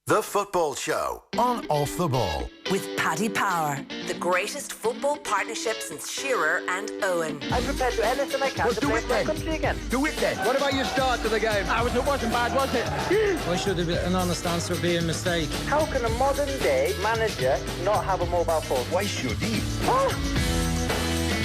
The Football Show on Off the Ball. With Paddy Power, the greatest football partnership since Shearer and Owen. I'm prepared to do anything I can to play for my country again. Do it then. What about your start to the game? It wasn't bad, was it? Why should an honest answer be a mistake? How can a modern day manager not have a mobile phone? Why should he?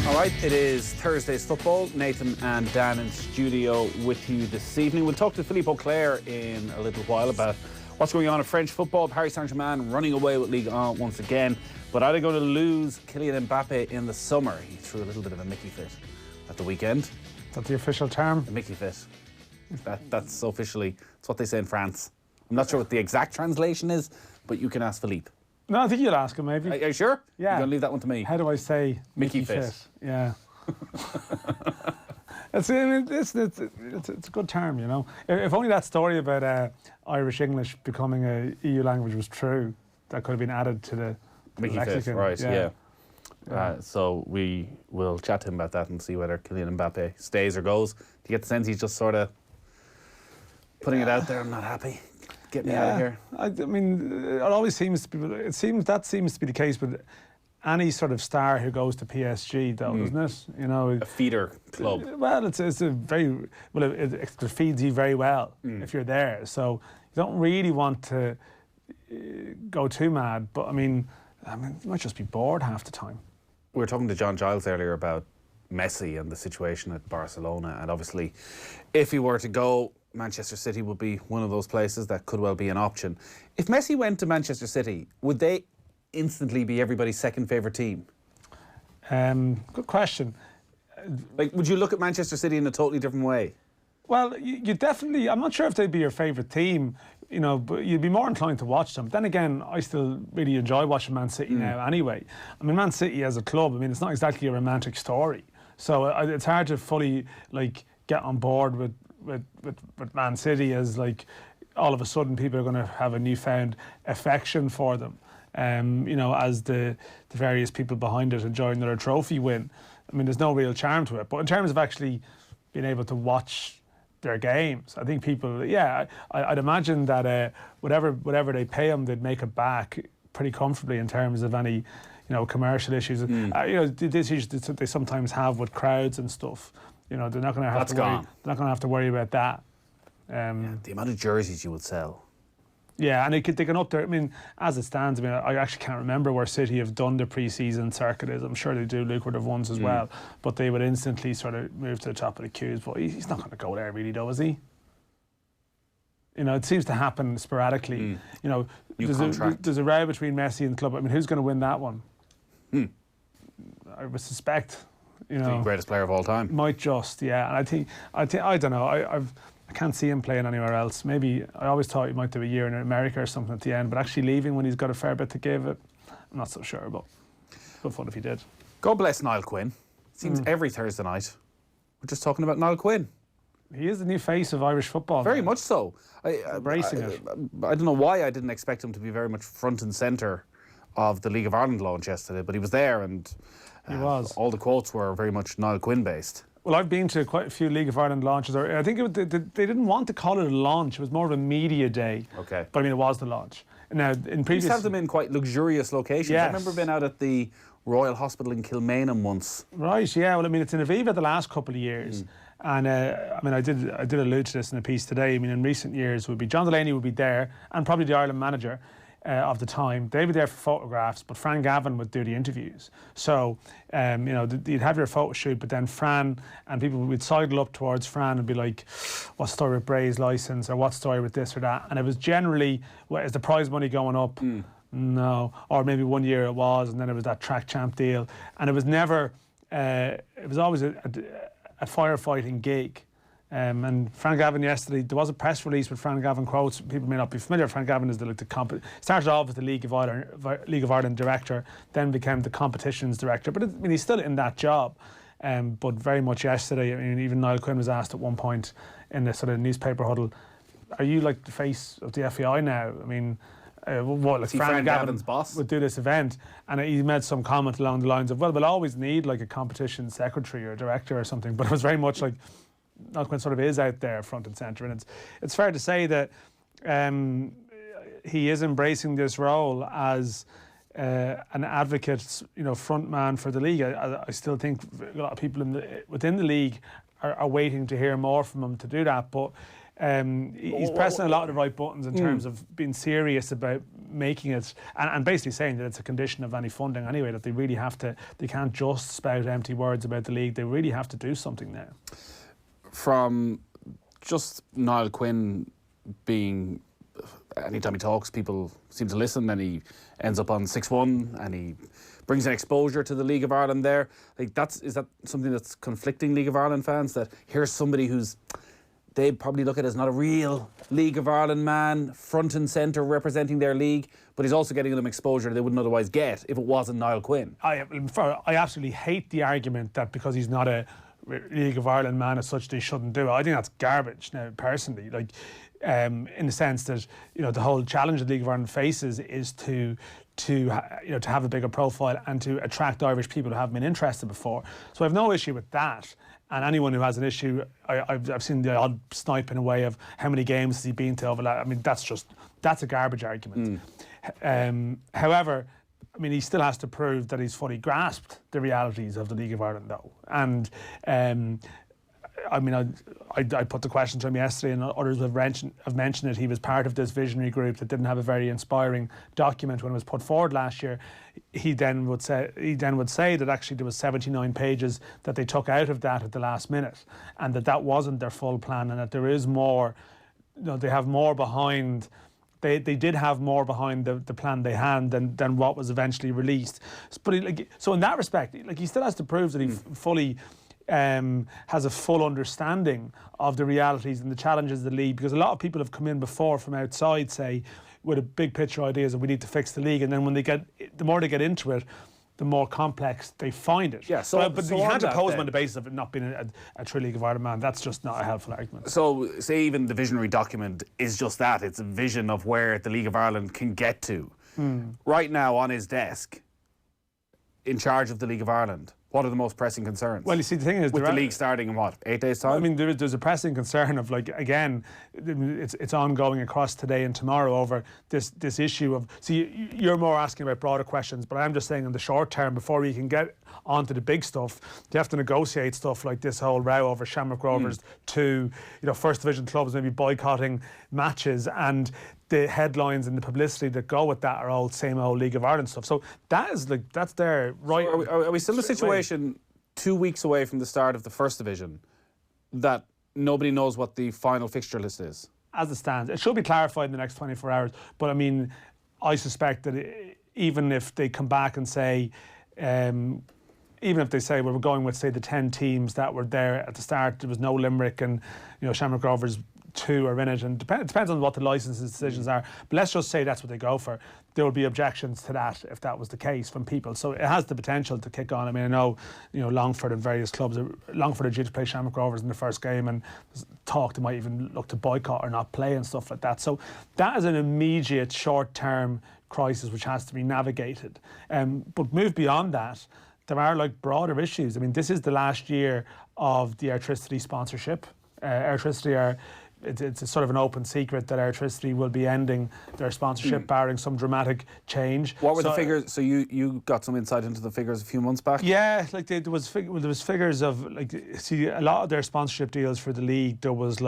All right, it is Thursday's football. Nathan and Dan in studio with you this evening. We'll talk to Philippe Auclair in a little while about what's going on in French football. Paris Saint-Germain running away with Ligue 1 once again. But are they going to lose Kylian Mbappé in the summer? He threw a little bit of a Mickey fit at the weekend. Is that the official term? A Mickey fit. That's officially, it's what they say in France. I'm not sure what the exact translation is, but you can ask Philippe. No, I think you'll ask him maybe. Are you sure? Yeah. You're going to leave that one to me? How do I say Mickey fit? Yeah. It's a good term, you know. If only that story about Irish English becoming a EU language was true, that could have been added to the Mickey lexicon. fit, right, yeah. So we will chat to him about that and see whether Kylian Mbappé stays or goes. Do you get the sense he's just sort of putting it out there? I'm not happy. Get me out of here. I mean, it always seems to be. It seems to be the case with any sort of star who goes to PSG, though, doesn't it? You know, a feeder club. Well, it's a very it feeds you very well if you're there. So you don't really want to go too mad. But I mean, you might just be bored half the time. We were talking to John Giles earlier about Messi and the situation at Barcelona, and obviously, if he were to go, Manchester City would be one of those places that could well be an option. If Messi went to Manchester City, would they instantly be everybody's second favourite team? Good question. Like, would you look at Manchester City in a totally different way? Well, you definitely. I'm not sure if they'd be your favourite team, you know, but you'd be more inclined to watch them. But then again, I still really enjoy watching Man City now. Anyway, I mean, Man City as a club. I mean, it's not exactly a romantic story, so it's hard to fully get on board with Man City as all of a sudden people are going to have a newfound affection for them. You know, as the various people behind it enjoying their trophy win. I mean, there's no real charm to it. But in terms of actually being able to watch their games, I think people, I'd imagine that whatever they pay them, they'd make it back pretty comfortably in terms of any, commercial issues. These issues they sometimes have with crowds and stuff. You know, they're not going to have They're not going to have to worry about that. The amount of jerseys you would sell. Yeah, and they can up there. I mean, as it stands, I mean, I actually can't remember where City have done the pre-season circuit is. I'm sure they do lucrative ones as well, but they would instantly sort of move to the top of the queues. But he's not going to go there, really, though, is he? You know, it seems to happen sporadically. You know, there's a row between Messi and the club. I mean, who's going to win that one? I would suspect, the greatest player of all time. Might just, yeah. And I think I don't know. I can't see him playing anywhere else. Maybe I always thought he might do a year in America or something at the end, but actually leaving when he's got a fair bit to give, I'm not so sure. But good fun if he did. God bless Niall Quinn. It seems every Thursday night we're just talking about Niall Quinn. He is the new face of Irish football. Very much so. Embracing it. I don't know why I didn't expect him to be very much front and centre of the League of Ireland launch yesterday, but he was there, and he was. All the quotes were very much Niall Quinn based. Well, I've been to quite a few League of Ireland launches. I think they didn't want to call it a launch. It was more of a media day. Okay. But I mean, it was the launch. Now, in previous... You have them in quite luxurious locations. Yes. I remember being out at the Royal Hospital in Kilmainham once. Right, yeah. Well, I mean, it's in Aviva the last couple of years. And, I mean, I did allude to this in a piece today. I mean, in recent years, John Delaney would be there, and probably the Ireland manager of the time. They'd be there for photographs, but Fran Gavin would do the interviews. So, you'd have your photo shoot, but then Fran and people would sidle up towards Fran and be like, what's the story with Bray's licence, or what's the story with this or that? And it was generally, is the prize money going up? No. Or maybe one year it was, and then it was that track champ deal. And it was never, it was always a firefighting gig. And Fran Gavin yesterday, there was a press release with Fran Gavin quotes. People may not be familiar. Fran Gavin is started off as the League of Ireland director, then became the competitions director. But I mean, he's still in that job. But very much yesterday, I mean, even Niall Quinn was asked at one point in the sort of newspaper huddle, "Are you like the face of the FAI now?" I mean, Fran Gavin's boss would do this event, and he made some comment along the lines of, "Well, we'll always need like a competition secretary or director or something." But it was very much like, Niall Quinn sort of is out there front and centre, and it's fair to say that he is embracing this role as an advocate, front man for the league. I still think a lot of people within the league are waiting to hear more from him to do that. But he's pressing a lot of the right buttons in terms of being serious about making it, and basically saying that it's a condition of any funding anyway, that they can't just spout empty words about the league. They really have to do something now. From just Niall Quinn being, anytime he talks, people seem to listen, and he ends up on 6-1, and he brings an exposure to the League of Ireland there. Like, is that something that's conflicting League of Ireland fans, that here's somebody who's, they probably look at as not a real League of Ireland man, front and centre representing their league, but he's also getting them exposure they wouldn't otherwise get if it wasn't Niall Quinn? I absolutely hate the argument that because he's not a League of Ireland man as such, they shouldn't do it. I think that's garbage now, personally. Like, in the sense that, the whole challenge that the League of Ireland faces is to have a bigger profile and to attract Irish people who haven't been interested before. So I have no issue with that. And anyone who has an issue, I've seen the odd snipe in a way of how many games has he been to over. I mean, that's a garbage argument. However, I mean, he still has to prove that he's fully grasped the realities of the League of Ireland, though. And I mean, I put the question to him yesterday, and others have mentioned it. He was part of this visionary group that didn't have a very inspiring document when it was put forward last year. He then would say that actually there was 79 pages that they took out of that at the last minute, and that wasn't their full plan, and that there is more. They have more behind. They did have more behind the plan they had than what was eventually released. But so in that respect, he still has to prove that he fully has a full understanding of the realities and the challenges of the league, because a lot of people have come in before from outside, say, with a big picture ideas that we need to fix the league, and then when the more they get into it, the more complex they find it. Yeah, but you can't oppose him on the basis of it not being a true League of Ireland man. That's just not a helpful argument. So, say even the visionary document is just that. It's a vision of where the League of Ireland can get to. Right now, on his desk, in charge of the League of Ireland, what are the most pressing concerns? Well, you see, the thing is, with the league starting in 8 days' time? I mean, there's a pressing concern of, again, it's ongoing across today and tomorrow over this issue of. See, you're more asking about broader questions, but I'm just saying in the short term, before we can get onto the big stuff, you have to negotiate stuff like this whole row over Shamrock Rovers to, First Division clubs maybe boycotting matches, and the headlines and the publicity that go with that are all same old League of Ireland stuff. So that's their right. So are we still in a situation 2 weeks away from the start of the First Division that nobody knows what the final fixture list is? As it stands, it should be clarified in the next 24 hours. But I mean, I suspect that even if they come back and say, even if they say, well, we're going with, say, the 10 teams that were there at the start, there was no Limerick, and Shamrock Rovers 2 are in it, and it depends on what the licensing decisions are, but let's just say that's what they go for. There would be objections to that if that was the case from people, so it has the potential to kick on. I mean, I know Longford and various clubs, Longford are due to play Shamrock Rovers in the first game, and there's talk they might even look to boycott or not play and stuff like that. So that is an immediate short-term crisis which has to be navigated, but move beyond that, there are broader issues. I mean, this is the last year of the Airtricity sponsorship. Airtricity it's a sort of an open secret that Airtricity will be ending their sponsorship, barring some dramatic change. What were the figures? So you got some insight into the figures a few months back? Yeah, there was figures of a lot of their sponsorship deals for the league. There was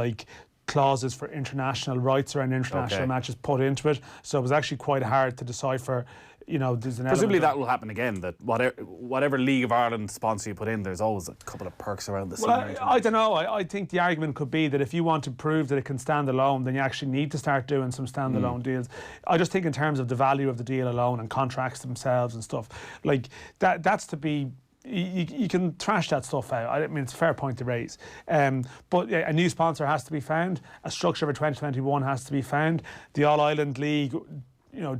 clauses for international rights around international matches put into it. So it was actually quite hard to decipher. There's an presumably that will happen again. That whatever League of Ireland sponsor you put in, there's always a couple of perks around the scenery. I don't know. I think the argument could be that if you want to prove that it can stand alone, then you actually need to start doing some standalone deals. I just think in terms of the value of the deal alone and contracts themselves and stuff that's to be. You can thrash that stuff out. I mean, it's a fair point to raise. But a new sponsor has to be found. A structure for 2021 has to be found. The All-Ireland League,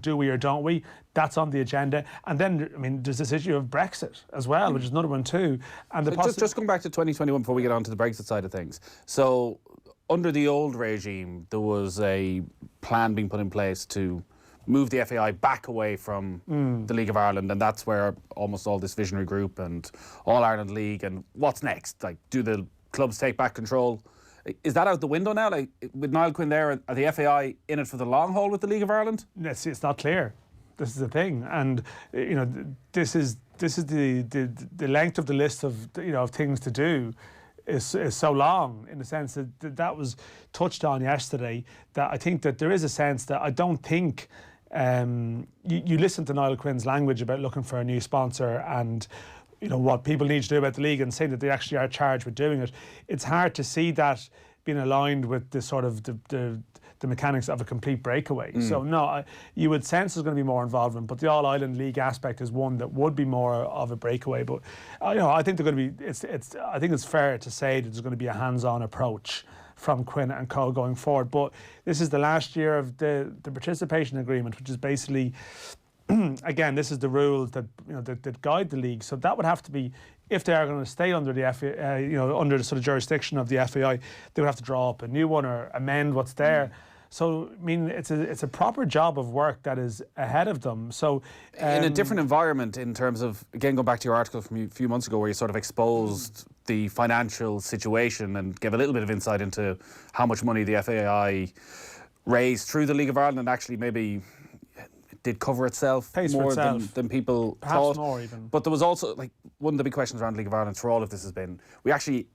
do we or don't we? That's on the agenda. And then, I mean, there's this issue of Brexit as well, which is another one too. And just going back to 2021 before we get on to the Brexit side of things. So, under the old regime, there was a plan being put in place to move the FAI back away from the League of Ireland, and that's where almost all this visionary group and All-Ireland League, and what's next? Do the clubs take back control Is that out the window now? Like, with Niall Quinn there, are the FAI in it for the long haul with the League of Ireland? It's not clear. This is the thing, and this is the length of the list of of things to do is so long, in the sense that was touched on yesterday. That I think that there is a sense that I don't think you listen to Niall Quinn's language about looking for a new sponsor and what people need to do about the league, and say that they actually are charged with doing it. It's hard to see that being aligned with the sort of the mechanics of a complete breakaway. So no, you would sense there's going to be more involvement, but the All-Ireland League aspect is one that would be more of a breakaway. But I think they're going to be. I think it's fair to say that there's going to be a hands-on approach from Quinn and co going forward. But this is the last year of the participation agreement, which is basically, again, this is the rules that that guide the league. So that would have to be, if they are going to stay under the under the sort of jurisdiction of the FAI, they would have to draw up a new one or amend what's there. So I mean, it's a proper job of work that is ahead of them. So in a different environment, in terms of, again, going back to your article from a few months ago, where you sort of exposed the financial situation and gave a little bit of insight into how much money the FAI raised through the League of Ireland, and actually maybe did cover itself more than people perhaps thought. More even. But there was also, like, one of the big questions around the League of Ireland through all of this has been, we actually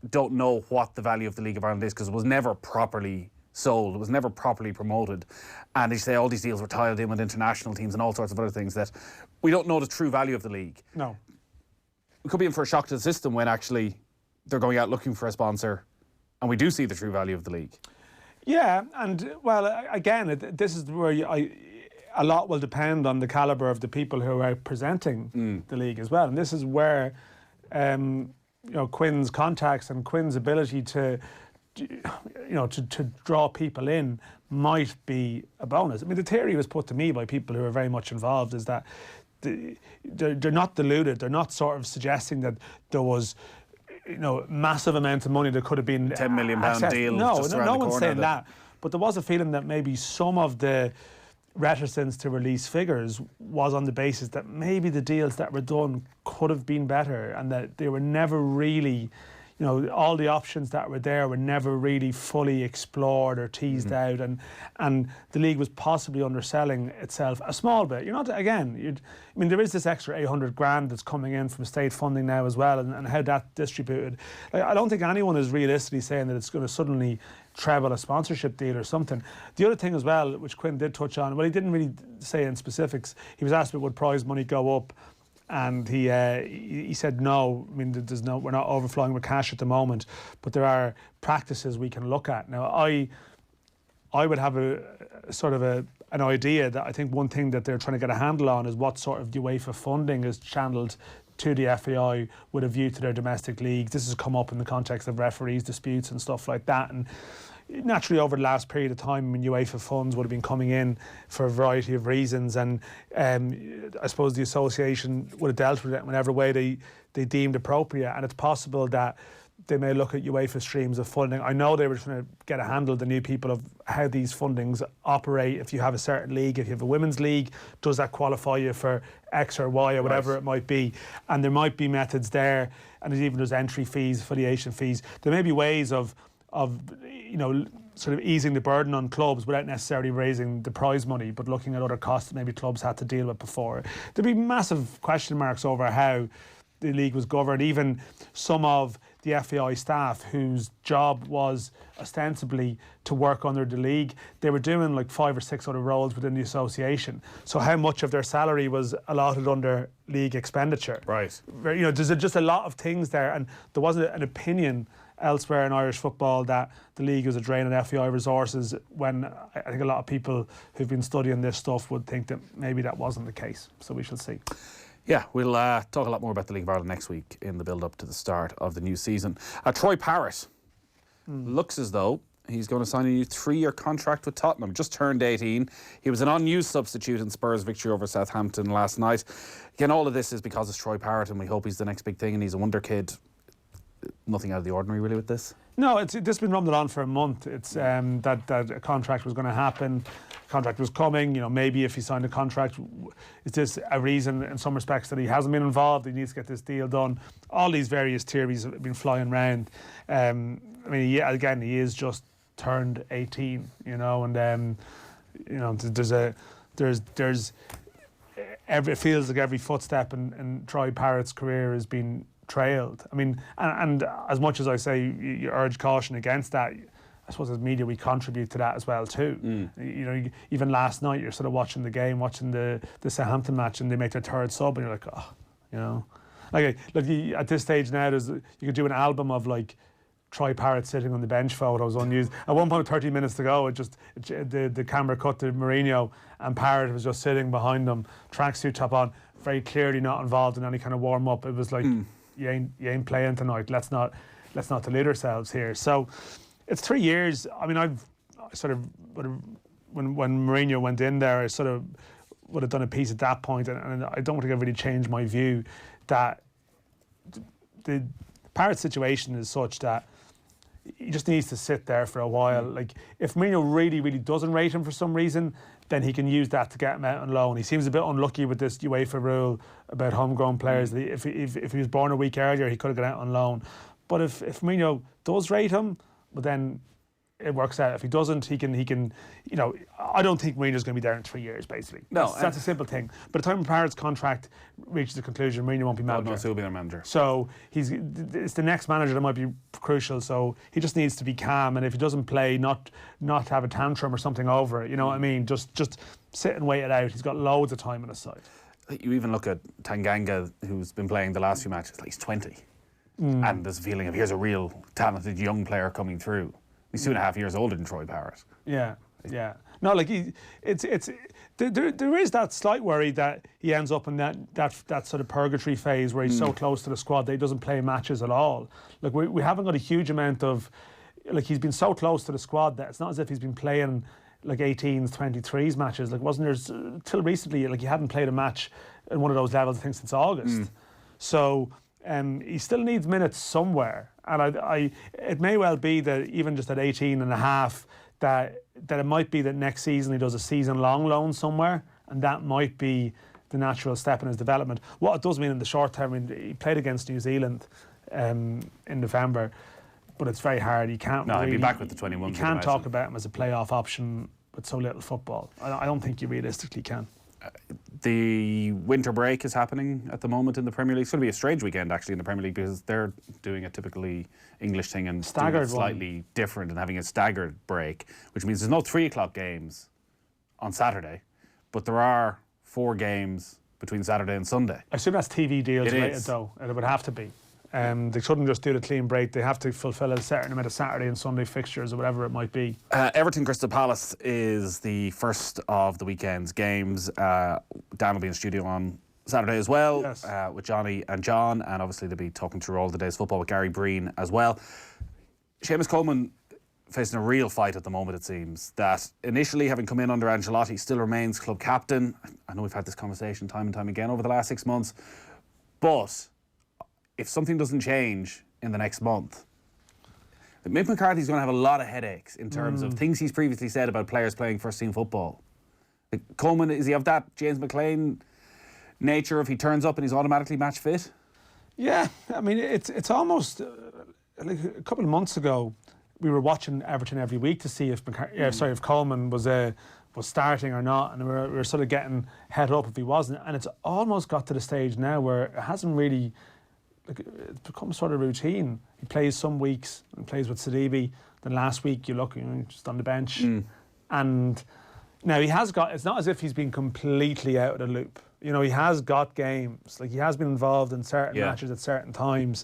don't know what the value of the League of Ireland is, because it was never properly sold, it was never properly promoted, and as you say, all these deals were tied in with international teams and all sorts of other things, that we don't know the true value of the league. No. We could be in for a shock to the system when actually they're going out looking for a sponsor and we do see the true value of the league. Yeah, and well, again, this is where a lot will depend on the calibre of the people who are presenting the league as well, and this is where Quinn's contacts and Quinn's ability to draw people in might be a bonus. I mean, the theory was put to me by people who are very much involved is that they're not deluded. They're not sort of suggesting that there was massive amount of money that could have been £10 million deal. No just around the one's corner saying that. But there was a feeling that maybe some of the reticence to release figures was on the basis that maybe the deals that were done could have been better, and that they were never really, all the options that were there were never really fully explored or teased out, and the league was possibly underselling itself a small bit. There is this extra 800 grand that's coming in from state funding now as well, and how that's distributed. I don't think anyone is realistically saying that it's going to suddenly treble a sponsorship deal or something. The other thing as well, which Quinn did touch on, well, he didn't really say in specifics. He was asked about would prize money go up, and he said no. I mean, we're not overflowing with cash at the moment, but there are practices we can look at. Now, I would have a sort of an idea that I think one thing that they're trying to get a handle on is what sort of UEFA funding is channeled to the FAI with a view to their domestic leagues. This has come up in the context of referees disputes and stuff like that, and naturally over the last period of time, UEFA funds would have been coming in for a variety of reasons, and I suppose the association would have dealt with it in whatever way they deemed appropriate, and it's possible that they may look at UEFA streams of funding. I know they were trying to get a handle, the new people, of how these fundings operate. If you have a certain league, if you have a women's league, does that qualify you for X or Y or whatever it might be? And there might be methods there, and there's entry fees, affiliation fees. There may be ways of sort of easing the burden on clubs without necessarily raising the prize money, but looking at other costs that maybe clubs had to deal with before. There'd be massive question marks over how the league was governed. Even some of the FAI staff whose job was ostensibly to work under the league, they were doing like 5 or 6 other roles within the association. So how much of their salary was allotted under league expenditure? Right. There's just a lot of things there, and there wasn't an opinion elsewhere in Irish football that the league was a drain on FAI resources, when I think a lot of people who've been studying this stuff would think that maybe that wasn't the case. So we shall see. Yeah, we'll talk a lot more about the League of Ireland next week in the build-up to the start of the new season. Troy Parrott looks as though he's going to sign a new 3-year contract with Tottenham. Just turned 18. He was an unused substitute in Spurs' victory over Southampton last night. Again, all of this is because it's Troy Parrott, and we hope he's the next big thing, and he's a wonder kid. nothing out of the ordinary really with this. No, it's been rumbled on for a month. It's that a contract was going to happen. Contract was coming. Maybe if he signed a contract, is this a reason in some respects that he hasn't been involved? He needs to get this deal done. All these various theories have been flying around. He is just turned 18. It feels like every footstep in Troy Parrott's career has been trailed. And as much as I say you urge caution against that, I suppose as media we contribute to that as well too. Even last night you're sort of watching the game, watching the Southampton match, and they make their third sub, and you're like, at this stage now, you could do an album of like Troy Parrott sitting on the bench photos unused. At one point, 30 minutes to go, the camera cut to Mourinho, and Parrott was just sitting behind them, tracksuit top on, very clearly not involved in any kind of warm up. It was like, you ain't playing tonight. Let's not delude ourselves here. So it's 3 years. I've sort of when Mourinho went in there, I sort of would have done a piece at that point, and I don't think I've really changed my view that the Parrott situation is such that he just needs to sit there for a while. Like, if Mourinho really, really doesn't rate him for some reason, then he can use that to get him out on loan. He seems a bit unlucky with this UEFA rule about homegrown players. If he was born a week earlier, he could have got out on loan. But if Mourinho does rate him, well, then it works out. If he doesn't, he can. I don't think Mourinho's going to be there in 3 years. Basically, that's a simple thing. By the time Parrott's contract reaches the conclusion, Mourinho won't be manager. No, he'll be their manager. So it's the next manager that might be crucial. So he just needs to be calm, and if he doesn't play, not have a tantrum or something over it. You know what I mean? Just sit and wait it out. He's got loads of time on his side. You even look at Tanganga, who's been playing the last few matches. Like, he's 20, and there's a feeling of here's a real talented young player coming through. He's 2.5 years older than Troy Parrott. Yeah. No, like there is that slight worry that he ends up in that sort of purgatory phase where he's so close to the squad that he doesn't play matches at all. Like, we haven't got a huge amount of, like, he's been so close to the squad that it's not as if he's been playing like 18s, 23s matches. Like, wasn't there till recently, like, he hadn't played a match at one of those levels, I think, since August. So he still needs minutes somewhere. And it may well be that even just at 18 and a half, that it might be that next season he does a season-long loan somewhere, and that might be the natural step in his development. What it does mean in the short term, he played against New Zealand in November, but it's very hard. You can't. No, he'll be back with the 21s. You can't talk about him as a playoff option with so little football. I don't think you realistically can. The winter break is happening at the moment in the Premier League. It's going to be a strange weekend, actually, in the Premier League, because they're doing a typically English thing and staggered slightly different and having a staggered break, which means there's no 3 o'clock games on Saturday, but there are 4 games between Saturday and Sunday. I assume that's TV deals related, though. It would have to be. They shouldn't just do the clean break. They have to fulfil a certain amount of Saturday and Sunday fixtures or whatever it might be. Everton Crystal Palace is the first of the weekend's games. Dan will be in studio on Saturday as well, yes, with Johnny and John, and obviously they'll be talking through all the day's football with Gary Breen as well. Seamus Coleman facing a real fight at the moment, it seems, that initially, having come in under Ancelotti, still remains club captain. I know we've had this conversation time and time again over the last 6 months, but if something doesn't change in the next month, Mick McCarthy's going to have a lot of headaches in terms of things he's previously said about players playing first-team football. Like, Coleman, is he of that James McLean nature if he turns up and he's automatically match fit? Yeah, it's almost like a couple of months ago we were watching Everton every week to see if if Coleman was starting or not, and we were sort of getting head up if he wasn't, and it's almost got to the stage now where it hasn't really. It's become sort of routine. He plays some weeks and plays with Sidibe. Then last week you look, just on the bench. And now he has got. It's not as if he's been completely out of the loop. He has got games. Like, he has been involved in certain matches at certain times.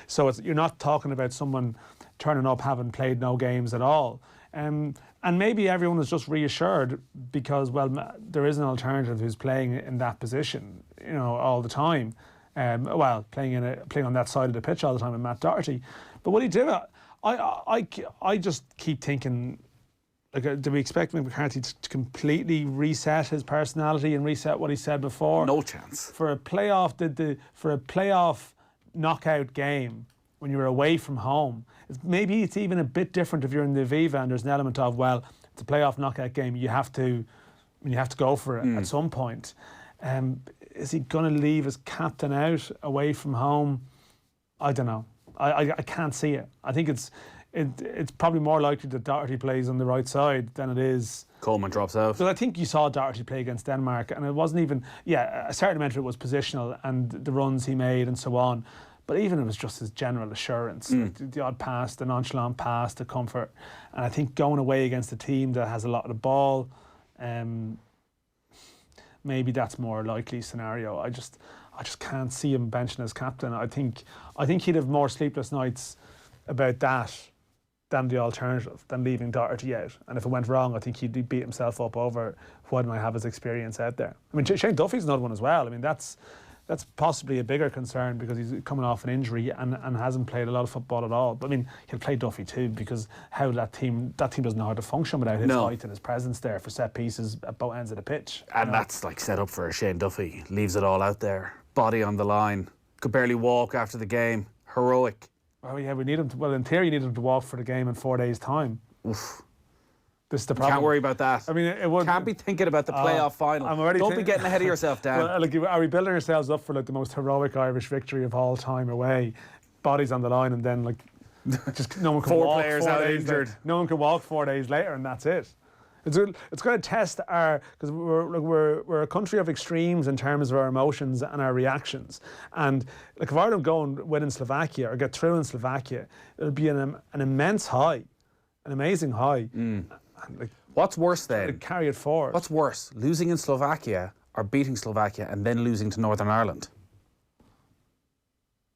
So you're not talking about someone turning up having played no games at all. And maybe everyone is just reassured because, well, there is an alternative who's playing in that position, all the time. Playing on that side of the pitch all the time with Matt Doherty. But what he did, I just keep thinking, like, do we expect Mick McCarthy to completely reset his personality and reset what he said before? No chance. For a playoff, for a playoff knockout game, when you're away from home. Maybe it's even a bit different if you're in the Aviva and there's an element of, well, it's a playoff knockout game. You have to go for it at some point. Is he going to leave his captain out away from home? I don't know. I can't see it. I think it's probably more likely that Doherty plays on the right side than it is Coleman drops out. But I think you saw Doherty play against Denmark, and it wasn't even, a certain amount of it was positional and the runs he made and so on. But even it was just his general assurance, like the odd pass, the nonchalant pass, the comfort. And I think going away against a team that has a lot of the ball, maybe that's more likely scenario. I just can't see him benching as captain. I think he'd have more sleepless nights about that than the alternative, than leaving Doherty out. And if it went wrong, I think he'd beat himself up over why didn't I have his experience out there. I mean, Shane Duffy's another one as well. I mean, that's possibly a bigger concern because he's coming off an injury and hasn't played a lot of football at all. But I mean, he'll play Duffy too, because how that team doesn't know how to function without his height and his presence there for set pieces at both ends of the pitch. And that's like set up for a Shane Duffy. Leaves it all out there. Body on the line. Could barely walk after the game. Heroic. Oh yeah, we need him to, well, in theory, you need him to walk for the game in 4 days' time. Oof. This is the problem. Can't worry about that. I mean, it would. Can't be thinking about the playoff final. Don't be getting ahead of yourself, Dan. Well, like, are we building ourselves up for like the most heroic Irish victory of all time away? Bodies on the line, and then like just no one can Four walk. players 4 out days injured. later. No one can walk 4 days later, and that's it. It's going to test our, because we're a country of extremes in terms of our emotions and our reactions. And like if Ireland go and win in Slovakia or get through in Slovakia, it'll be an immense high, an amazing high. And like, what's worse then? Carry it forward. What's worse, losing in Slovakia or beating Slovakia and then losing to Northern Ireland?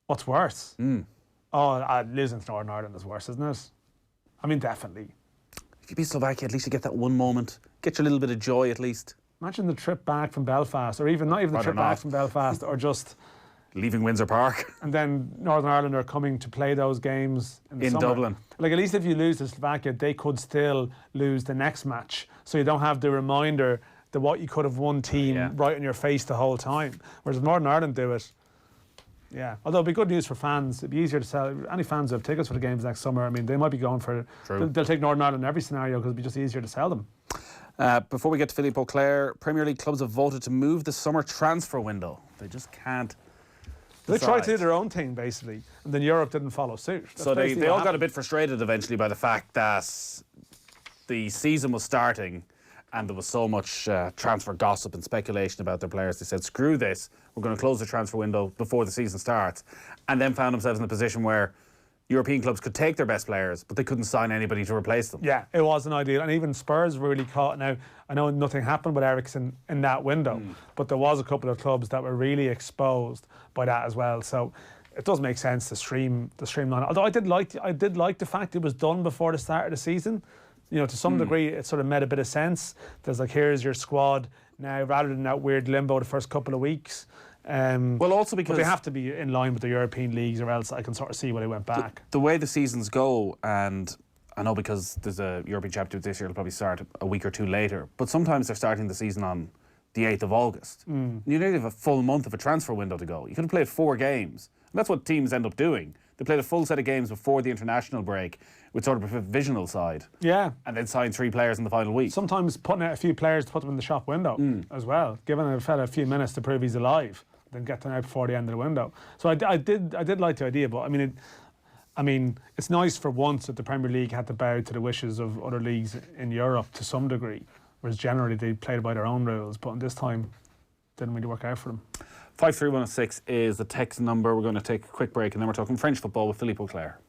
What's worse? Losing to Northern Ireland is worse, isn't it? I mean, definitely. If you beat Slovakia, at least you get that one moment. Get your little bit of joy at least. Imagine the trip back from Belfast, or even not even the trip back from Belfast, or just leaving Windsor Park. And then Northern Ireland are coming to play those games in summer. Dublin. Like, at least if you lose to Slovakia, they could still lose the next match. So you don't have the reminder that what you could have won team right in your face the whole time. Whereas if Northern Ireland do it, although it'd be good news for fans. It'd be easier to sell. Any fans who have tickets for the games next summer, I mean, they might be going for it. They'll take Northern Ireland in every scenario because it'd be just easier to sell them. Before we get to Philippe Auclair, Premier League clubs have voted to move the summer transfer window. They just can't. They tried to do their own thing, basically, and then Europe didn't follow suit. So they all got a bit frustrated eventually by the fact that the season was starting and there was so much transfer gossip and speculation about their players. They said, screw this, we're going to close the transfer window before the season starts, and then found themselves in a position where European clubs could take their best players, but they couldn't sign anybody to replace them. Yeah, it wasn't ideal. And even Spurs were really caught. Now, I know nothing happened with Eriksen in that window, but there was a couple of clubs that were really exposed by that as well. So it does make sense to streamline. Although I did like the fact it was done before the start of the season. You know, to some degree, it sort of made a bit of sense. There's like, here's your squad now, rather than that weird limbo the first couple of weeks. Well, also because they have to be in line with the European leagues, or else I can sort of see why they went back. The way the seasons go, and I know because there's a European Championship this year, it'll probably start a week or two later, but sometimes they're starting the season on the 8th of August. You nearly have a full month of a transfer window to go. You could have played 4 games. And that's what teams end up doing. They played a full set of games before the international break with sort of a provisional side. Yeah. And then sign 3 players in the final week. Sometimes putting out a few players to put them in the shop window as well, giving a fella a few minutes to prove he's alive, then get them out before the end of the window. So I did like the idea, but I mean, it's nice for once that the Premier League had to bow to the wishes of other leagues in Europe to some degree, whereas generally they played by their own rules, but in this time, it didn't really work out for them. 53106 is the text number. We're going to take a quick break and then we're talking French football with Philippe Auclair.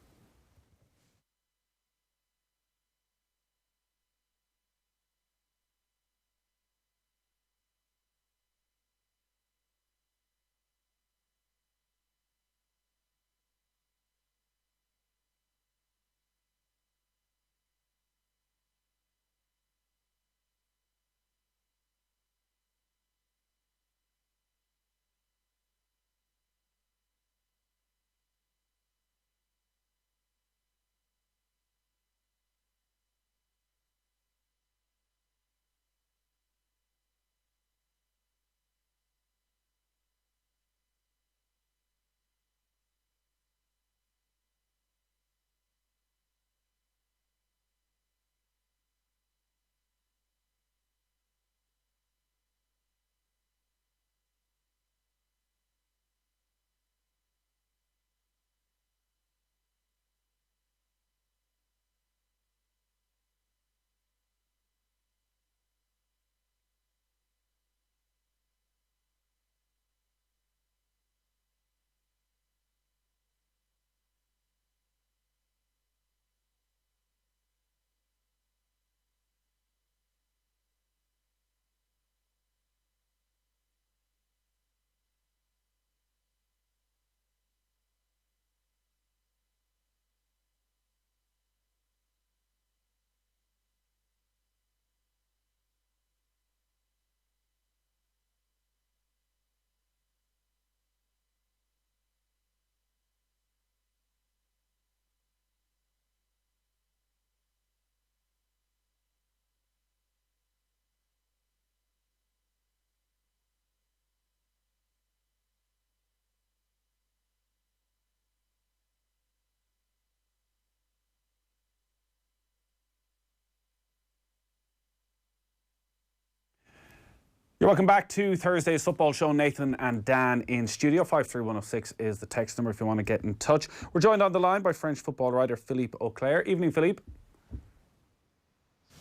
You're welcome back to Thursday's football show. Nathan and Dan in studio. 53106 is the text number if you want to get in touch. We're joined on the line by French football writer Philippe Auclair. Evening, Philippe.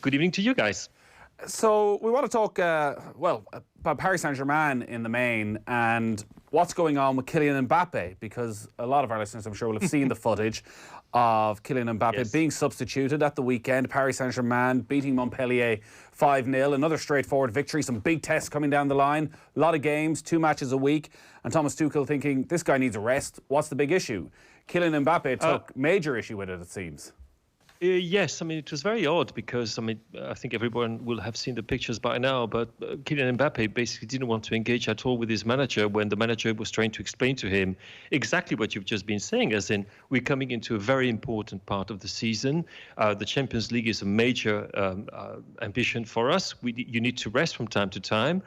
Good evening to you guys. So we want to talk, about Paris Saint-Germain in the main and what's going on with Kylian Mbappé, because a lot of our listeners, I'm sure, will have seen the footage of Kylian Mbappé being substituted at the weekend. Paris Saint-Germain beating Montpellier 5-0. Another straightforward victory. Some big tests coming down the line. A lot of games, 2 matches a week. And Thomas Tuchel thinking, this guy needs a rest. What's the big issue? Kylian Mbappé took major issue with it seems. Yes, I mean, it was very odd because, I think everyone will have seen the pictures by now, but Kylian Mbappé basically didn't want to engage at all with his manager when the manager was trying to explain to him exactly what you've just been saying, as in, we're coming into a very important part of the season. The Champions League is a major ambition for us. You need to rest from time to time.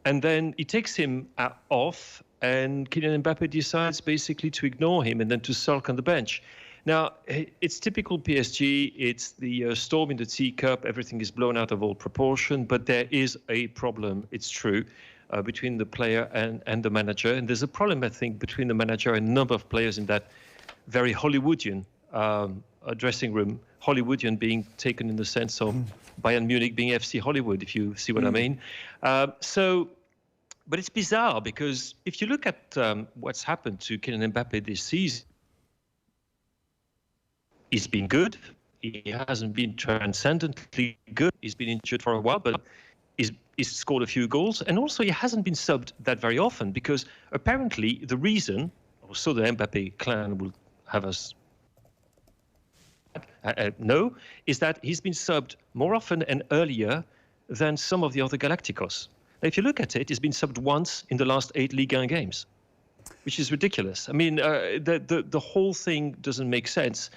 And then he takes him off, and Kylian Mbappé decides basically to ignore him and then to sulk on the bench. Now, it's typical PSG. It's the storm in the teacup. Everything is blown out of all proportion. But there is a problem, it's true, between the player and the manager. And there's a problem, I think, between the manager and a number of players in that very Hollywoodian dressing room. Hollywoodian being taken in the sense of Bayern Munich being FC Hollywood, if you see what I mean. But it's bizarre because if you look at what's happened to Kylian Mbappé this season, he's been good. He hasn't been transcendently good. He's been injured for a while, but he's scored a few goals. And also, he hasn't been subbed that very often because apparently the reason, or so the Mbappé clan will have us know, is that he's been subbed more often and earlier than some of the other Galacticos. Now, if you look at it, he's been subbed once in the last 8 Ligue 1 games, which is ridiculous. I mean, the whole thing doesn't make sense.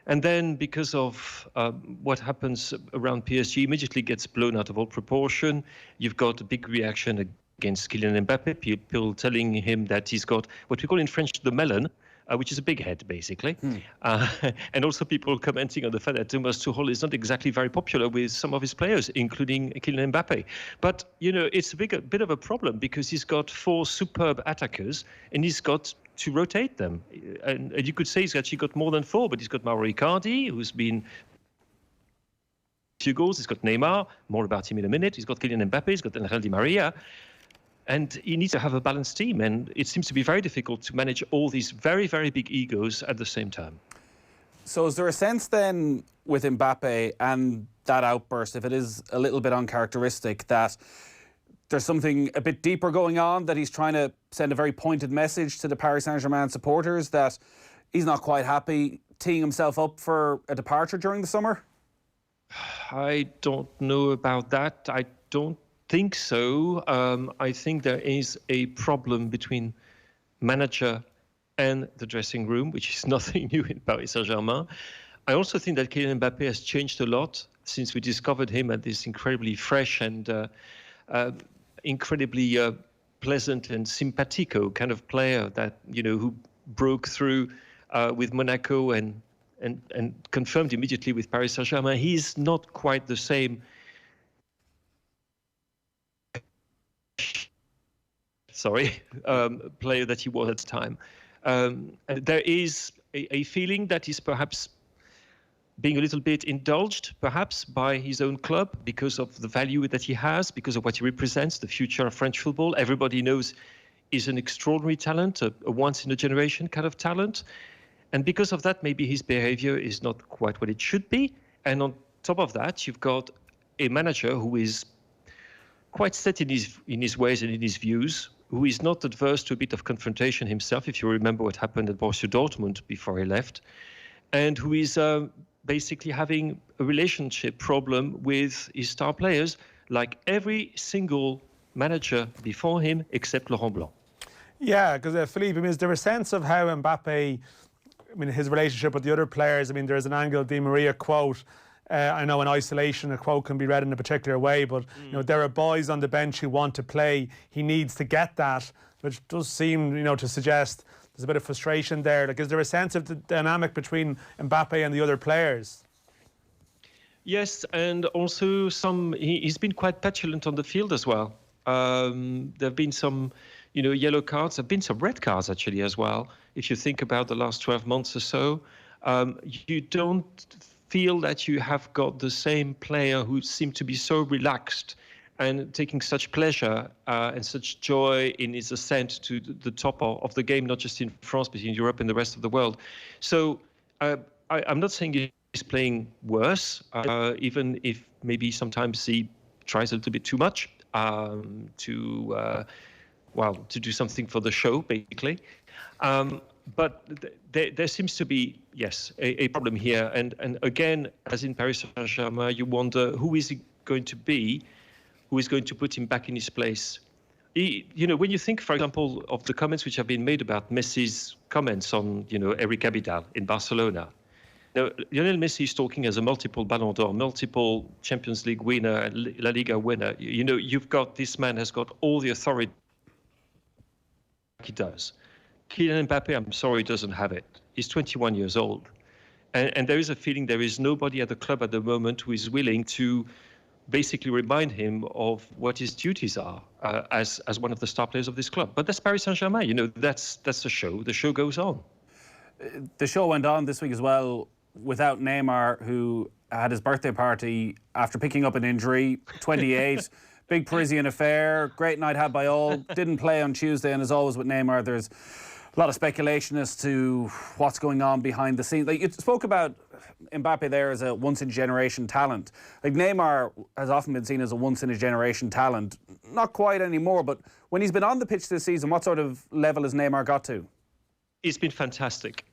And then because of what happens around PSG, immediately gets blown out of all proportion. You've got a big reaction against Kylian Mbappé, people telling him that he's got what we call in French the melon, which is a big head, basically. And also people commenting on the fact that Thomas Tuchel is not exactly very popular with some of his players, including Kylian Mbappé. But, it's a bit of a problem because he's got 4 superb attackers and he's got to rotate them. And you could say he's actually got more than 4, but he's got Mauro Icardi, who's been a few goals. He's got Neymar, more about him in a minute. He's got Kylian Mbappé, he's got Angel Di Maria. And he needs to have a balanced team. And it seems to be very difficult to manage all these very, very big egos at the same time. So is there a sense then with Mbappé and that outburst, if it is a little bit uncharacteristic, that there's something a bit deeper going on, that he's trying to send a very pointed message to the Paris Saint-Germain supporters that he's not quite happy teeing himself up for a departure during the summer? I don't know about that. I don't think so. I think there is a problem between manager and the dressing room, which is nothing new in Paris Saint-Germain. I also think that Kylian Mbappé has changed a lot since we discovered him as this incredibly fresh and incredibly pleasant and simpatico kind of player that, who broke through with Monaco and confirmed immediately with Paris Saint-Germain. He's not quite the same player that he was at the time. There is a feeling that he's perhaps being a little bit indulged, perhaps, by his own club because of the value that he has, because of what he represents, the future of French football. Everybody knows he's an extraordinary talent, a once-in-a-generation kind of talent. And because of that, maybe his behavior is not quite what it should be. And on top of that, you've got a manager who is quite set in his ways and in his views, who is not adverse to a bit of confrontation himself, if you remember what happened at Borussia Dortmund before he left, and who is basically having a relationship problem with his star players, like every single manager before him, except Laurent Blanc. Yeah, because Philippe, is there a sense of how Mbappé, his relationship with the other players? There's an Angel Di Maria quote. I know in isolation a quote can be read in a particular way, but there are boys on the bench who want to play. He needs to get that, which does seem, to suggest there's a bit of frustration there. Like, is there a sense of the dynamic between Mbappé and the other players? Yes, and also he's been quite petulant on the field as well. There have been some, yellow cards. There have been some red cards actually as well. If you think about the last 12 months or so, you don't feel that you have got the same player who seemed to be so relaxed and taking such pleasure and such joy in his ascent to the top of the game, not just in France, but in Europe and the rest of the world. So I'm not saying he's playing worse, even if maybe sometimes he tries a little bit too much to do something for the show, basically. But there seems to be, yes, a problem here. And again, as in Paris Saint-Germain, you wonder who is he going to be, who is going to put him back in his place. When you think, for example, of the comments which have been made about Messi's comments on, Eric Abidal in Barcelona. Now, Lionel Messi is talking as a multiple Ballon d'Or, multiple Champions League winner, and La Liga winner. You've got, this man has got all the authority he does. Kylian Mbappé, I'm sorry, doesn't have it. He's 21 years old. And there is a feeling there is nobody at the club at the moment who is willing to basically remind him of what his duties are as one of the star players of this club. But that's Paris Saint-Germain. That's the show. The show goes on. The show went on this week as well without Neymar, who had his birthday party after picking up an injury, 28. Big Parisian affair, great night had by all. Didn't play on Tuesday, and as always with Neymar, there's a lot of speculation as to what's going on behind the scenes. Like, you spoke about Mbappé there as a once-in-a-generation talent. Like, Neymar has often been seen as a once-in-a-generation talent. Not quite anymore, but when he's been on the pitch this season, what sort of level has Neymar got to? He's been fantastic.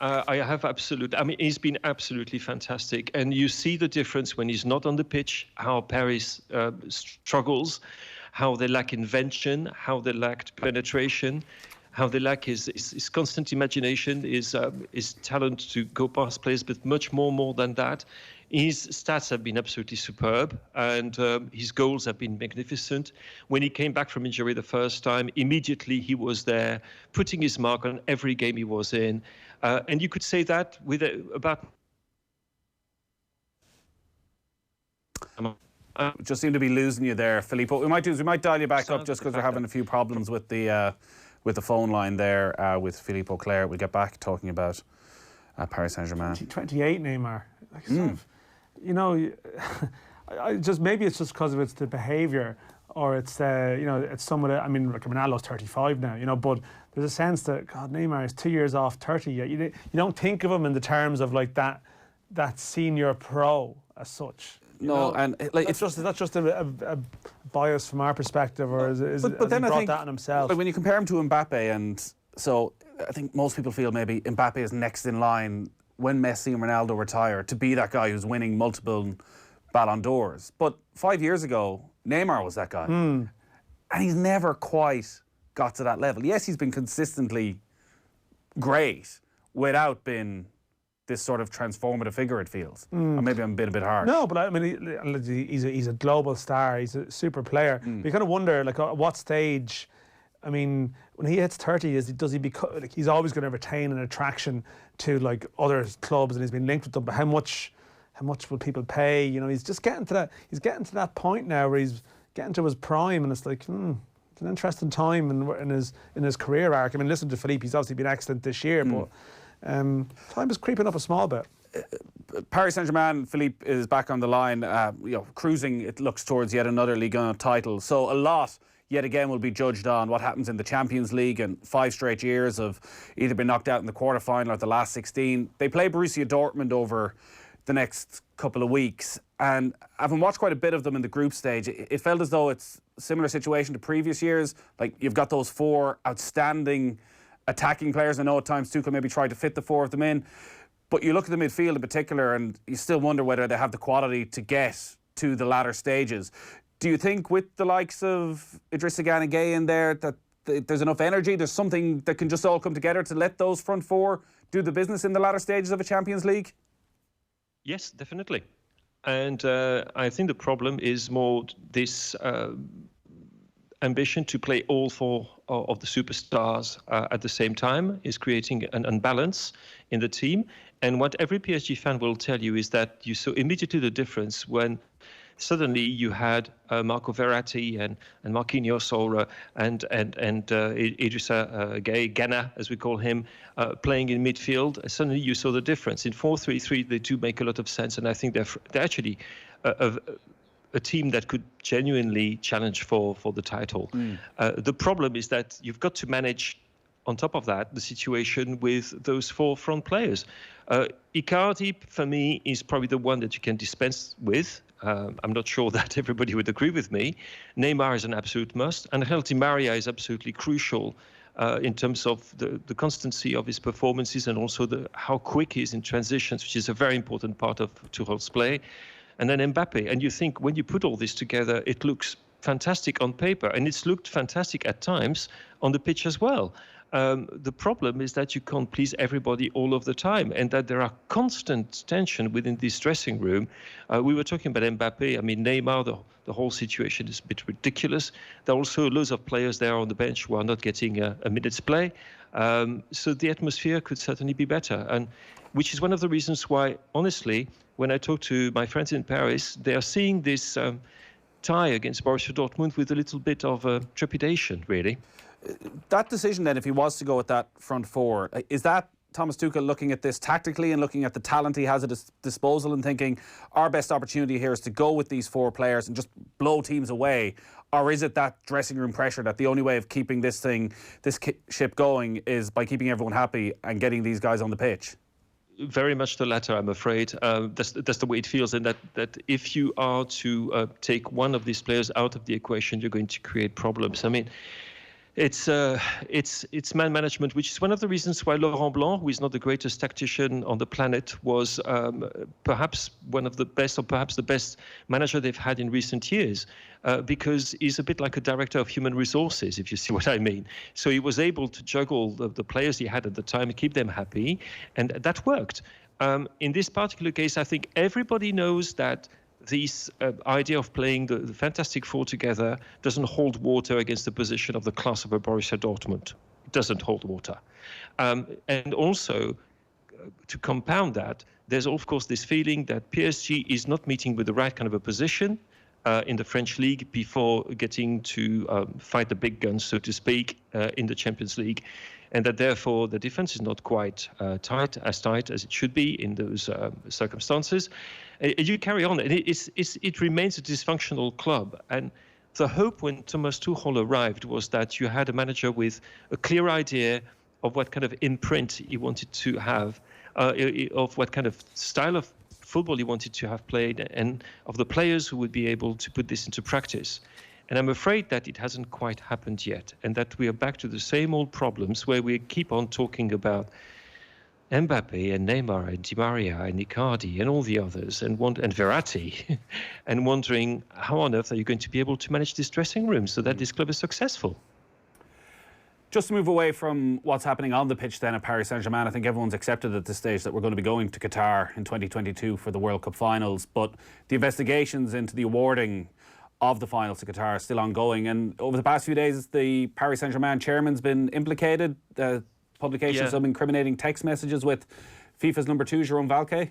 He's been absolutely fantastic. And you see the difference when he's not on the pitch, how Paris struggles, how they lack invention, how they lacked penetration, how they lack his constant imagination, his talent to go past players, but much more than that. His stats have been absolutely superb, and his goals have been magnificent. When he came back from injury the first time, immediately he was there, putting his mark on every game he was in. And you could say that about... Just seem to be losing you there, Philippe. What we might do is we might dial you back up just because we're having a few problems with the phone line there with Philippe Auclair. We'll get back talking about Paris Saint-Germain. 28 Neymar. Like, sort of, maybe it's just because of it's the behaviour, or it's it's some of the. I mean, like Ronaldo's 35 now, but there's a sense that God, Neymar is 2 years off 30 yet. You don't think of him in the terms of like that senior pro as such. No, and like that's just a bias from our perspective, or but then he brought that on himself? Like, when you compare him to Mbappé, and so I think most people feel maybe Mbappé is next in line when Messi and Ronaldo retire to be that guy who's winning multiple Ballon d'Ors. But 5 years ago, Neymar was that guy. And he's never quite got to that level. Yes, he's been consistently great without being this sort of transformative figure, it feels. Or maybe I'm being a bit harsh. No, but I mean, he's a global star. He's a super player. But you kind of wonder, like, at what stage... I mean, when he hits 30, does he become like he's always going to retain an attraction to like other clubs, and he's been linked with them? But how much will people pay? He's just getting to that. He's getting to that point now where he's getting to his prime, and it's like, it's an interesting time in his career arc. I mean, listen to Philippe. He's obviously been excellent this year, but time is creeping up a small bit. Paris Saint-Germain, Philippe is back on the line, cruising, it looks, towards yet another Ligue 1 title. So a lot, yet again, will be judged on what happens in the Champions League, and 5 straight years of either being knocked out in the quarter-final or the last 16. They play Borussia Dortmund over the next couple of weeks, and having watched quite a bit of them in the group stage, it felt as though it's a similar situation to previous years. Like, you've got those 4 outstanding attacking players. I know at times Tuchel maybe tried to fit the 4 of them in, but you look at the midfield in particular and you still wonder whether they have the quality to get to the latter stages. Do you think with the likes of Idrissa Gana Gueye in there that there's enough energy, there's something that can just all come together to let those front 4 do the business in the latter stages of a Champions League? Yes, definitely. And I think the problem is more this ambition to play all 4 of the superstars at the same time is creating an unbalance in the team. And what every PSG fan will tell you is that you saw immediately the difference when suddenly you had Marco Verratti and Marquinhos and Idrissa Gana, as we call him, playing in midfield. Suddenly you saw the difference. In 4-3-3, they do make a lot of sense, and I think they're actually a team that could genuinely challenge for the title. The problem is that you've got to manage, on top of that, the situation with those four front players. Icardi, for me, is probably the one that you can dispense with. I'm not sure that everybody would agree with me. Neymar is an absolute must, and Angel Di Maria is absolutely crucial in terms of the constancy of his performances and also how quick he is in transitions, which is a very important part of Tuchel's play. And then Mbappé. And you think when you put all this together, it looks fantastic on paper, and it's looked fantastic at times on the pitch as well. The problem is that you can't please everybody all of the time, and that there are constant tension within this dressing room. We were talking about Mbappé. I mean, Neymar, the whole situation is a bit ridiculous. There are also loads of players there on the bench who are not getting a minute's play. So the atmosphere could certainly be better, and which is one of the reasons why, honestly, when I talk to my friends in Paris, they are seeing this tie against Borussia Dortmund with a little bit of trepidation, really. That decision then, if he was to go with that front four, is that Thomas Tuchel looking at this tactically and looking at the talent he has at his disposal and thinking our best opportunity here is to go with these four players and just blow teams away? Or is it that dressing room pressure that the only way of keeping this ship going is by keeping everyone happy and getting these guys on the pitch? Very much the latter, I'm afraid. That's the way it feels, and that if you are to take one of these players out of the equation, you're going to create problems. I mean, it's man management, which is one of the reasons why Laurent Blanc, who is not the greatest tactician on the planet, was perhaps one of the best, or perhaps the best manager they've had in recent years, because he's a bit like a director of human resources, if you see what I mean. So he was able to juggle the players he had at the time and keep them happy, and that worked. In this particular case, I think everybody knows that this idea of playing the Fantastic Four together doesn't hold water against the position of the class of a Borussia Dortmund. It doesn't hold water. And also, to compound that, there's of course this feeling that PSG is not meeting with the right kind of a position in the French league before getting to fight the big guns, so to speak, in the Champions League. And that therefore the defense is not quite tight as it should be in those circumstances. You carry on, and it remains a dysfunctional club. And the hope when Thomas Tuchel arrived was that you had a manager with a clear idea of what kind of imprint he wanted to have, of what kind of style of football he wanted to have played, and of the players who would be able to put this into practice. And I'm afraid that it hasn't quite happened yet, and that we are back to the same old problems where we keep on talking about Mbappé and Neymar and Di Maria and Icardi and all the others and Verratti and wondering how on earth are you going to be able to manage this dressing room so that this club is successful. Just to move away from what's happening on the pitch then at Paris Saint-Germain, I think everyone's accepted at this stage that we're going to be going to Qatar in 2022 for the World Cup finals, but the investigations into the awarding of the finals to Qatar are still ongoing, and over the past few days the Paris Saint-Germain chairman's been implicated, publication of some incriminating text messages with FIFA's number 2, Jérôme Valcke.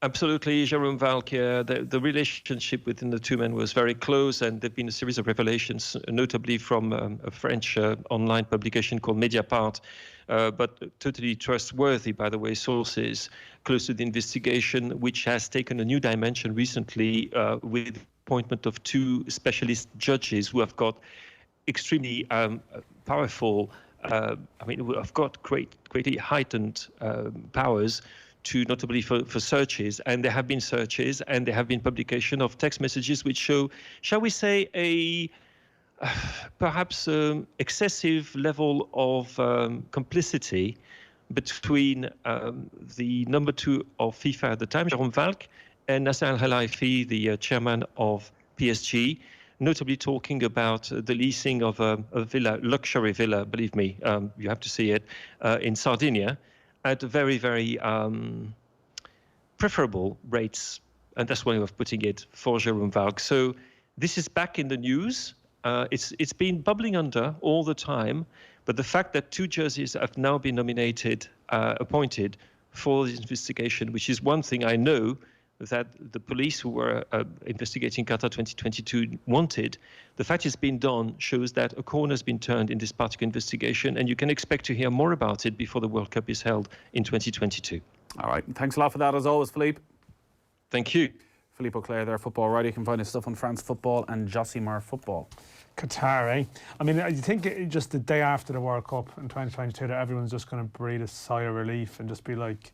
Absolutely, Jérôme Valcke. The relationship within the two men was very close, and there have been a series of revelations, notably from a French online publication called Mediapart, but totally trustworthy, by the way, sources close to the investigation, which has taken a new dimension recently with the appointment of 2 specialist judges who have got extremely powerful, who have got greatly heightened powers to notably for searches, and there have been searches and there have been publication of text messages which show, shall we say, a perhaps excessive level of complicity between the number 2 of FIFA at the time, Jérôme Valcke, and Nasser Al-Khelaifi, the chairman of PSG, notably talking about the leasing of a villa, luxury villa, believe me, you have to see it, in Sardinia, at very, very preferable rates. And that's one way of putting it for Jérôme Valcke. So this is back in the news. It's been bubbling under all the time. But the fact that 2 judges have now been appointed for this investigation, which is one thing I know that the police who were investigating Qatar 2022 wanted. The fact it's been done shows that a corner has been turned in this particular investigation, and you can expect to hear more about it before the World Cup is held in 2022. All right. Thanks a lot for that, as always, Philippe. Thank you. Philippe Auclair there, football writer. You can find his stuff on France Football and Josimar Football. Qatar, eh? I mean, you think just the day after the World Cup in 2022 that everyone's just going to breathe a sigh of relief and just be like,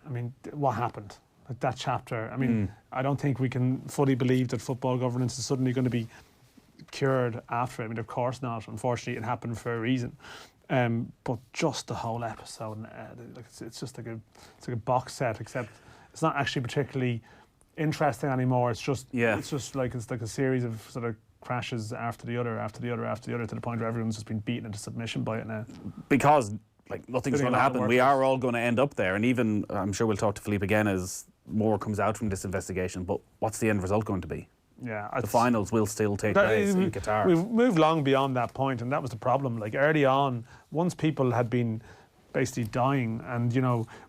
I mean, what happened? Like that chapter. I mean, I don't think we can fully believe that football governance is suddenly going to be cured after it. I mean, of course not. Unfortunately, it happened for a reason. But just the whole episode, it's just like a box set, except it's not actually particularly interesting anymore. It's just it's like a series of sort of crashes after the other, to the point where everyone's just been beaten into submission by it now. Because nothing's going to happen. We are all going to end up there, and even I'm sure we'll talk to Philippe again as more comes out from this investigation. But what's the end result going to be? Yeah, the finals will still take place in Qatar. We've moved long beyond that point, and that was the problem. Like early on, once people had been basically dying and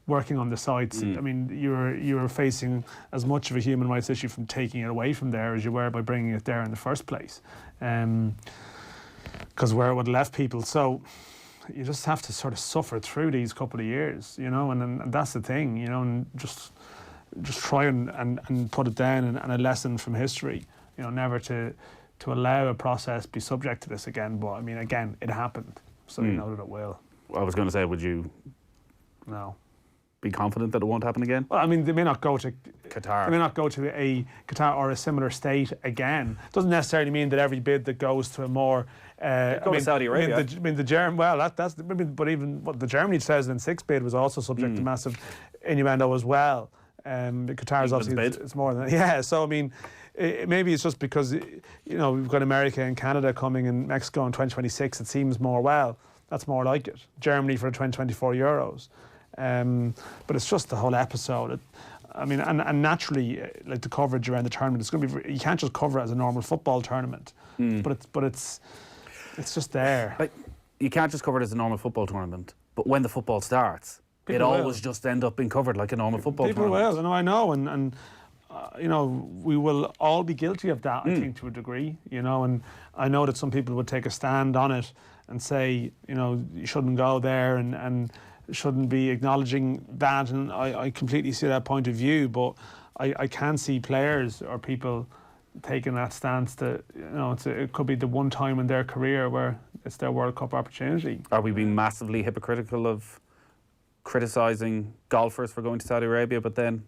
working on the sites, I mean, you were facing as much of a human rights issue from taking it away from there as you were by bringing it there in the first place, because where it would have left people. So you just have to sort of suffer through these couple of years, and that's the thing, and just try and put it down and a lesson from history, never to allow a process be subject to this again. But I mean, again, it happened, so you know that it will. I was going to say, would you be confident that it won't happen again? Well, I mean, they may not go to Qatar. They may not go to a Qatar or a similar state again. Doesn't necessarily mean that every bid that goes to a more to Saudi Arabia. But even what the Germany 2006 bid was also subject to massive innuendo as well. Qatar's obviously it's more than that. Yeah. So I mean, maybe it's just because we've got America and Canada coming and Mexico in 2026. It seems more that's more like it. Germany for the 2024 Euros. But it's just the whole episode. I mean, and naturally, like the coverage around the tournament, it's going to be. You can't just cover it as a normal football tournament. But it's just there. Like, you can't just cover it as a normal football tournament. But when the football starts, it always just end up being covered like a normal football tournament. People will. I know, and we will all be guilty of that. I think to a degree. And I know that some people would take a stand on it and say, you shouldn't go there and shouldn't be acknowledging that, and I completely see that point of view, but I can see players or people taking that stance that it could be the one time in their career where it's their World Cup opportunity. Are we being massively hypocritical of criticising golfers for going to Saudi Arabia but then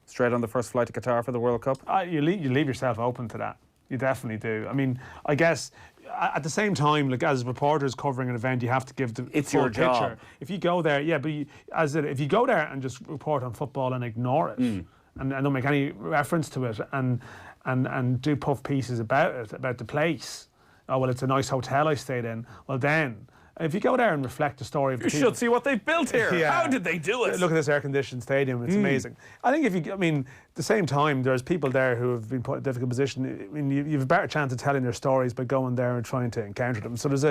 straight on the first flight to Qatar for the World Cup? You leave yourself open to that. You definitely do. I mean, I guess at the same time, like as reporters covering an event, you have to give the full your job. picture. If you go there, if you go there and just report on football and ignore it and don't make any reference to it and do puff pieces about it, about the place. Oh, well, it's a nice hotel I stayed in. Well, then, if you go there and reflect the story of the people, should see what they've built here. Yeah. How did they do it? Look at this air-conditioned stadium. It's amazing. I think at the same time, there's people there who have been put in a difficult position. I mean, you've a better chance of telling their stories by going there and trying to encounter them. So there's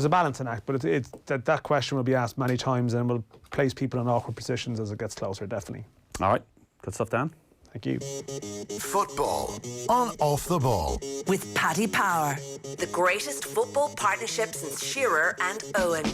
a balancing act, but that question will be asked many times and will place people in awkward positions as it gets closer, definitely. All right. Good stuff, Dan. Thank you. Football on Off the Ball. With Paddy Power, the greatest football partnership since Shearer and Owen.